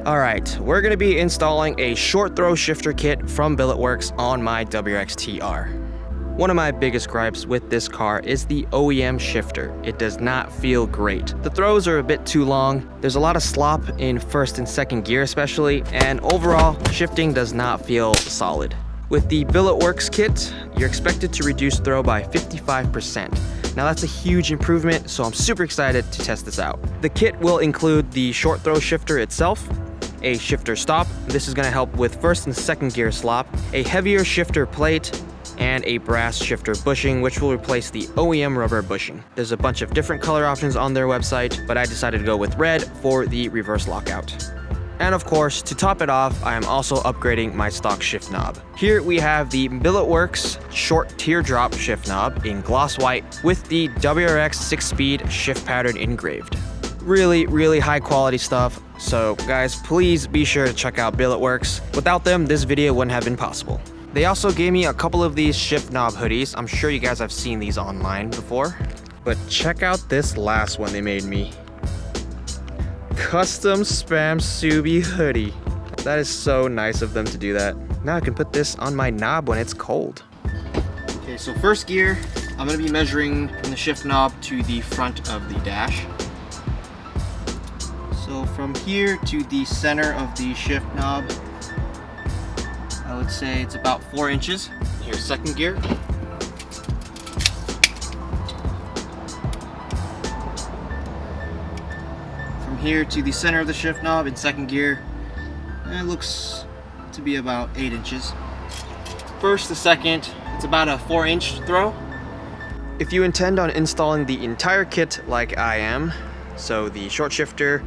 Alright, we're going to be installing a short throw shifter kit from Billetworkz on my WRX TR. One of my biggest gripes with this car is the OEM shifter. It does not feel great. The throws are a bit too long, there's a lot of slop in first and second gear especially, and overall, shifting does not feel solid. With the Billetworkz kit, you're expected to reduce throw by 55%. Now that's a huge improvement, so I'm super excited to test this out. The kit will include the short throw shifter itself, a shifter stop, this is going to help with first and second gear slop, a heavier shifter plate, and a brass shifter bushing, which will replace the OEM rubber bushing. There's a bunch of different color options on their website, but I decided to go with red for the reverse lockout. And of course, to top it off, I am also upgrading my stock shift knob. Here we have the Billetworkz short teardrop shift knob in gloss white with the WRX 6-speed shift pattern engraved. Really high quality stuff, so guys, please be sure to check out Billetworkz. Without them, this video wouldn't have been possible. They also gave me a couple of these shift knob hoodies. I'm sure you guys have seen these online before. But check out this last one they made me. Custom Spam Subi hoodie. That is so nice of them to do that. Now I can put this on my knob when it's cold. Okay, so first gear, I'm gonna be measuring from the shift knob to the front of the dash. So from here to the center of the shift knob, I would say it's about 4 inches. Here's second gear. From here to the center of the shift knob in second gear, it looks to be about 8 inches. First to second, it's about a 4-inch throw. If you intend on installing the entire kit like I am, so the short shifter,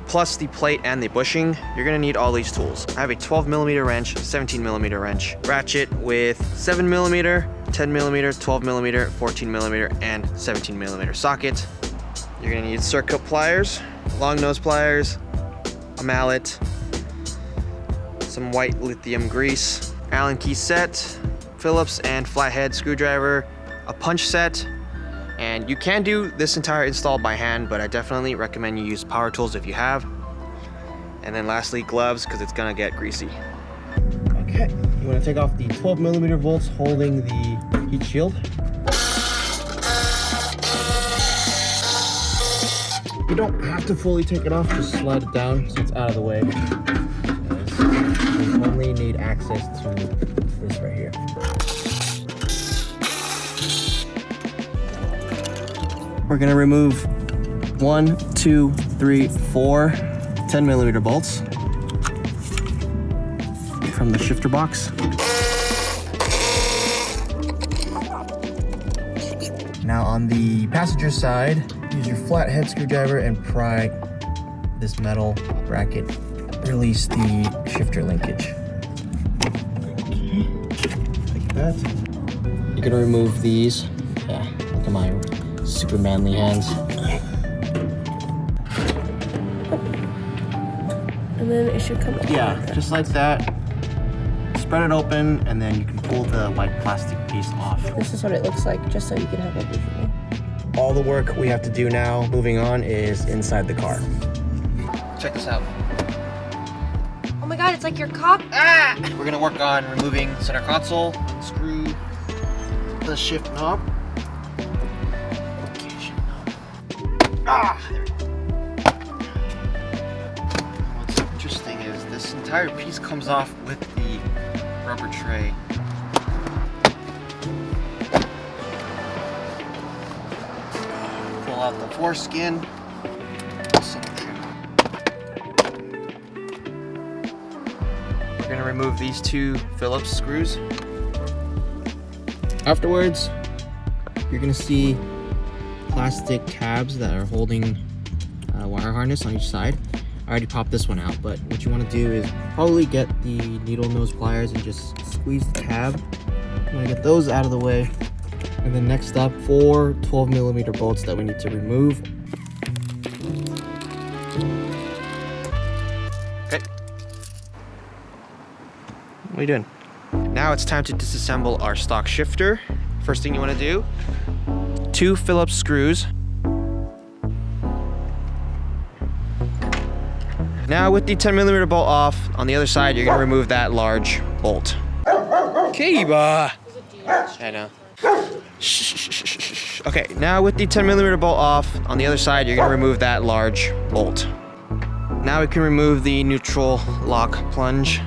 plus the plate and the bushing, you're gonna need all these tools. I have a 12mm wrench, 17mm wrench, ratchet with 7mm, 10mm, 12mm, 14mm, and 17mm socket. You're gonna need circuit pliers, long nose pliers, a mallet, some white lithium grease, Allen key set, Phillips and flathead screwdriver, a punch set, and you can do this entire install by hand, but I definitely recommend you use power tools if you have. And then lastly, gloves, because it's gonna get greasy. Okay, you wanna take off the 12mm bolts holding the heat shield. You don't have to fully take it off, just slide it down so it's out of the way. You only need access to this right here. We're gonna remove 1, 2, 3, 4 10mm bolts from the shifter box. Now on the passenger side, use your flathead screwdriver and pry this metal bracket. Release the shifter linkage. Okay, like that. You're gonna remove these. Yeah, look at my super manly hands. And then it should come up. Yeah, just like that. Spread it open, and then you can pull the white plastic piece off. This is what it looks like, just so you can have a visual. All the work we have to do now, moving on, is inside the car. Check this out. Oh my god, it's like your cock. Ah! We're gonna work on removing center console, screw the shift knob. Ah, there we go. What's interesting is this entire piece comes off with the rubber tray. Pull out the foreskin. We're gonna remove these 2 Phillips screws. Afterwards, you're gonna see plastic tabs that are holding a wire harness on each side. I already popped this one out, but what you want to do is probably get the needle nose pliers and just squeeze the tab. You want to get those out of the way. And then next up, 4 12mm bolts that we need to remove. Okay. What are you doing? Now it's time to disassemble our stock shifter. First thing you want to do, 2 Phillips screws, Now with the 10mm bolt off, on the other side, you're gonna remove that large bolt. Kiba! I know. Shh. Okay, now with the 10mm bolt off, on the other side, you're gonna remove that large bolt. Now we can remove the neutral lock plunge.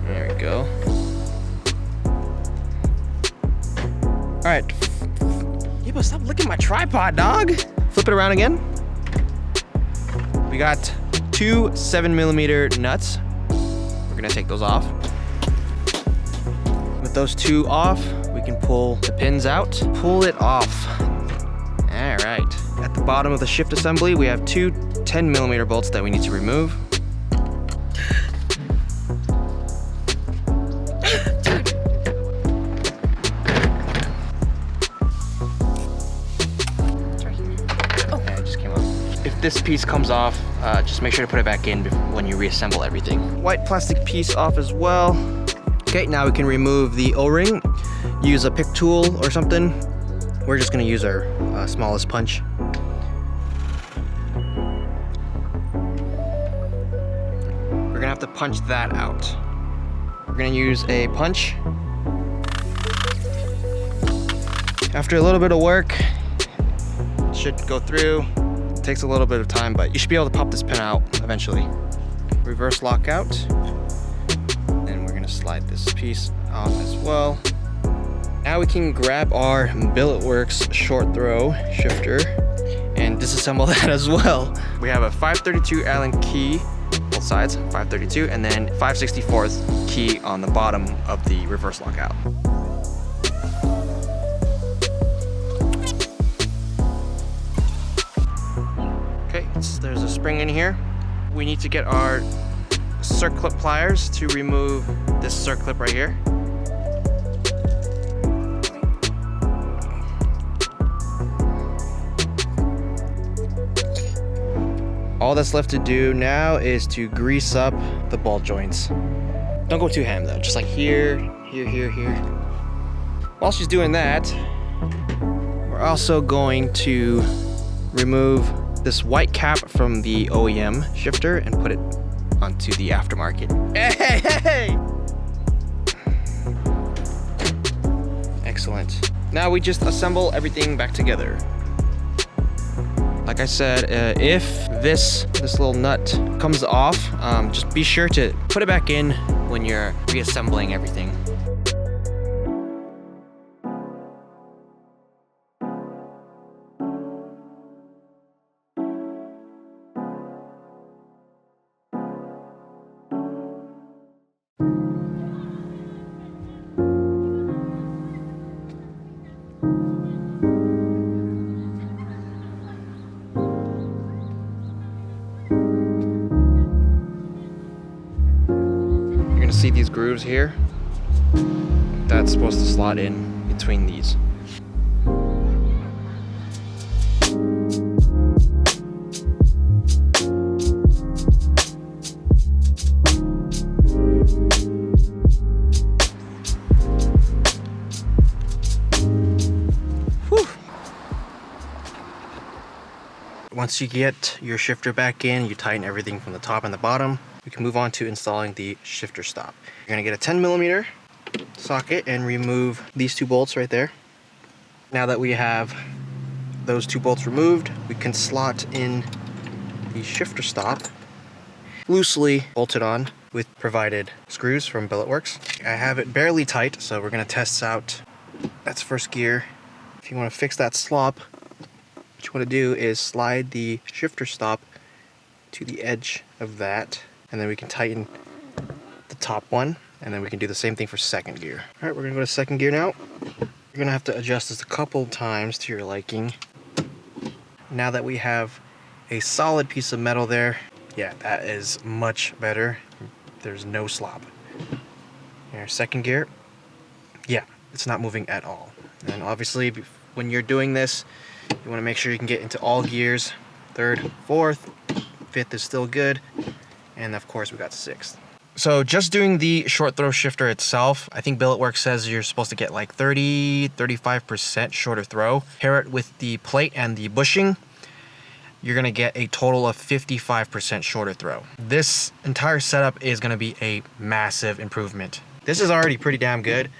There we go. All right. Yeah, but stop licking my tripod, dog. Flip it around again. We got 2 7mm nuts. We're gonna take those off. With those 2 off, we can pull the pins out. Pull it off. All right. At the bottom of the shift assembly, we have 2 10mm bolts that we need to remove. This piece comes off, just make sure to put it back in when you reassemble everything. White plastic piece off as well. Okay, now we can remove the O-ring. Use a pick tool or something. We're just gonna use our smallest punch. We're gonna have to punch that out. We're gonna use a punch. After a little bit of work, it should go through. Takes a little bit of time, but you should be able to pop this pin out eventually. Reverse lockout. And we're gonna slide this piece off as well. Now we can grab our Billetworkz short throw shifter and disassemble that as well. We have a 532 Allen key, both sides, 532, and then 5/64 key on the bottom of the reverse lockout. There's a spring in here. We need to get our circlip pliers to remove this circlip right here. All that's left to do now is to grease up the ball joints. Don't go too ham though, just like here, here. While she's doing that, we're also going to remove this white cap from the OEM shifter and put it onto the aftermarket. Hey! Excellent. Now we just assemble everything back together. Like I said, if this little nut comes off, just be sure to put it back in when you're reassembling everything. See these grooves here? That's supposed to slot in between these. Whew. Once you get your shifter back in, you tighten everything from the top and the bottom. We can move on to installing the shifter stop. You're gonna get a 10mm socket and remove these 2 bolts right there. Now that we have those 2 bolts removed, we can slot in the shifter stop loosely bolted on with provided screws from Billetworkz. I have it barely tight, so we're gonna test out. That's first gear. If you wanna fix that slop, what you wanna do is slide the shifter stop to the edge of that, and then we can tighten the top one, and then we can do the same thing for second gear. All right, we're gonna go to second gear now. You're gonna have to adjust this a couple times to your liking. Now that we have a solid piece of metal there, yeah, that is much better. There's no slop. Here, second gear, yeah, it's not moving at all. And obviously, when you're doing this, you wanna make sure you can get into all gears. Third, fourth, fifth is still good. And of course we got 6th. So just doing the short throw shifter itself, I think Billetworkz says you're supposed to get like 35% shorter throw. Pair it with the plate and the bushing. you're gonna get a total of 55% shorter throw. This entire setup is gonna be a massive improvement. This is already pretty damn good,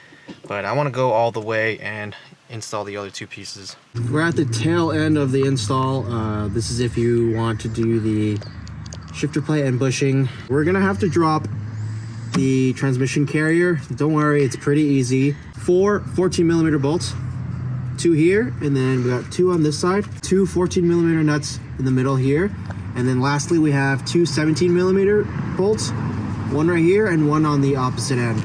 but I wanna go all the way and install the other two pieces. We're at the tail end of the install. This is if you want to do the shifter plate and bushing. We're gonna have to drop the transmission carrier. Don't worry, it's pretty easy. 4 14mm bolts, 2 here, and then we got 2 on this side, 2 14mm nuts in the middle here, and then lastly we have 2 17mm bolts, 1 right here and 1 on the opposite end.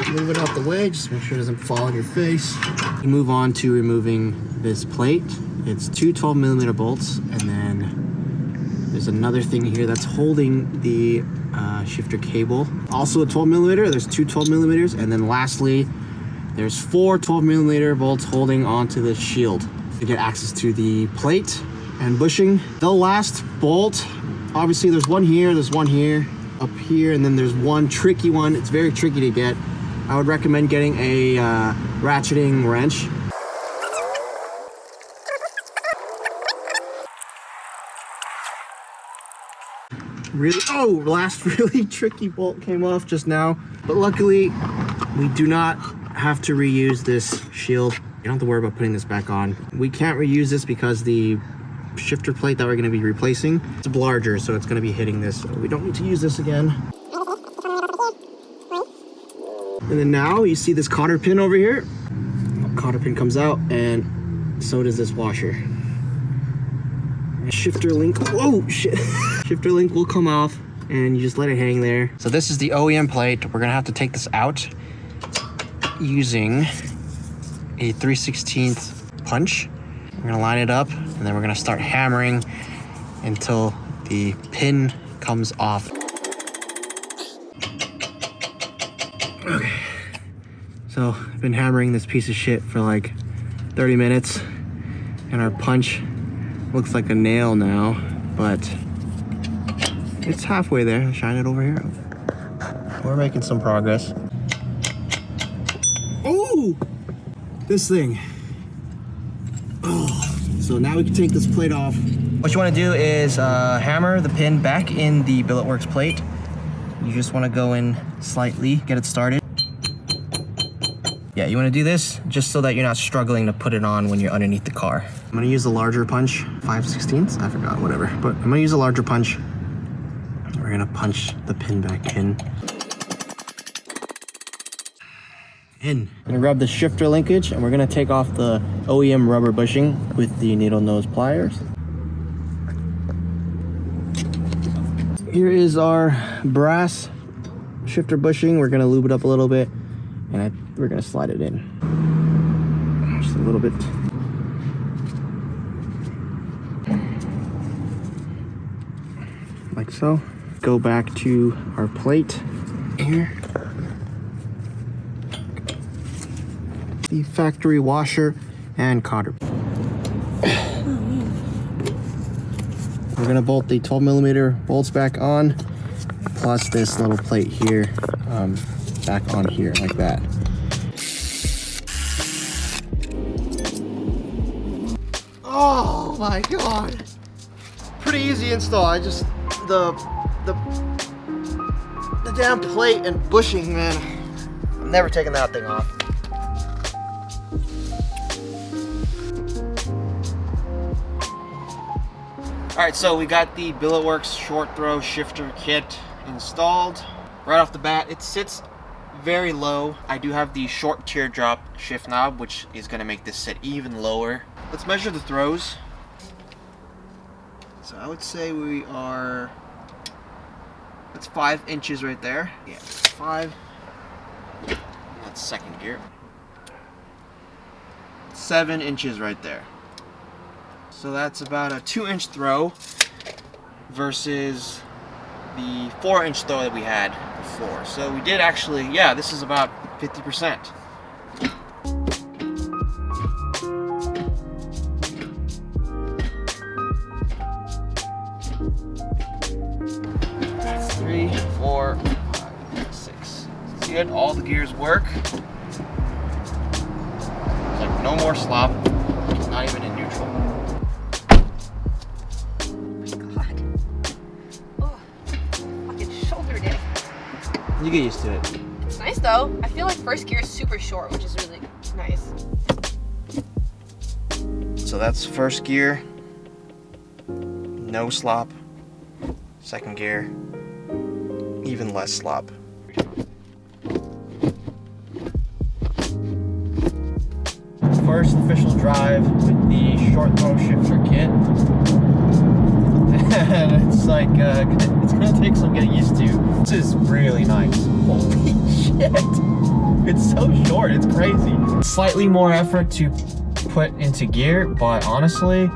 Move it out the way, just make sure it doesn't fall on your face. Move on to removing this plate. It's 2 12mm bolts, and then there's another thing here that's holding the shifter cable. Also a 12mm, there's 2 12mm, and then lastly, there's 4 12mm bolts holding onto the shield to get access to the plate and bushing. The last bolt, obviously there's one here, there's one here, up here, and then there's one tricky one. It's very tricky to get. I would recommend getting a ratcheting wrench. Really, oh, last really tricky bolt came off just now. But luckily, we do not have to reuse this shield. You don't have to worry about putting this back on. We can't reuse this because the shifter plate that we're gonna be replacing, it's larger, so it's gonna be hitting this. So we don't need to use this again. And then now you see this cotter pin over here. Cotter pin comes out, and so does this washer. Shifter link, whoa, shit. Shifter link will come off, and you just let it hang there. So this is the OEM plate. We're gonna have to take this out using a 3/16 punch. We're gonna line it up, and then we're gonna start hammering until the pin comes off. Okay, so I've been hammering this piece of shit for like 30 minutes, and our punch looks like a nail now, but it's halfway there. Shine it over here. We're making some progress. Oh, this thing. Oh, so now we can take this plate off. What you want to do is hammer the pin back in the Billetworkz plate. You just want to go in slightly, get it started. Yeah, you want to do this just so that you're not struggling to put it on when you're underneath the car. I'm going to use a larger punch, 5/16, I forgot, whatever. But I'm going to use a larger punch. We're going to punch the pin back in. I'm going to grab the shifter linkage, and we're going to take off the OEM rubber bushing with the needle nose pliers. Here is our brass shifter bushing. We're gonna lube it up a little bit, and we're gonna slide it in. Just a little bit. Like so. Go back to our plate here. The factory washer and cotter. We're gonna bolt the 12mm bolts back on, plus this little plate here, back on here, like that. Oh my god! Pretty easy install. I just the damn plate and bushing, man. I'm never taking that thing off. All right, so we got the Billetworkz short throw shifter kit installed. Right off the bat, it sits very low. I do have the short teardrop shift knob, which is gonna make this sit even lower. Let's measure the throws. So I would say we are, that's 5 inches right there. Yeah, 5. That's second gear. 7 inches right there. So that's about a 2-inch throw versus the 4-inch throw that we had before. So we did actually, yeah, this is about 50%. That's 3, 4, 5. good. All the gears work. It's like no more slop. Not even in neutral. You get used to it. It's nice though. I feel like first gear is super short, which is really nice. So that's first gear. No slop. Second gear. Even less slop. First official drive with the short throw shifter kit. And it's like, it's gonna take some getting used to. This is really nice. Holy shit. It's so short, it's crazy. Slightly more effort to put into gear, but honestly,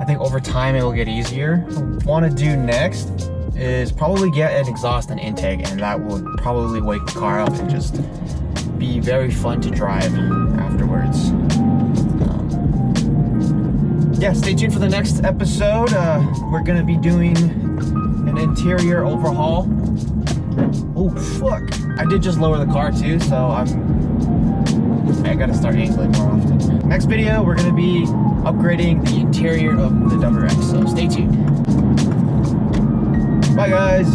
I think over time it will get easier. What I want to do next is probably get an exhaust and intake, and that will probably wake the car up and just be very fun to drive afterwards. Yeah, stay tuned for the next episode. We're gonna be doing an interior overhaul. Oh fuck! I did just lower the car too, so I gotta start angling more often. Next video, we're gonna be upgrading the interior of the WRX, so stay tuned. Bye guys!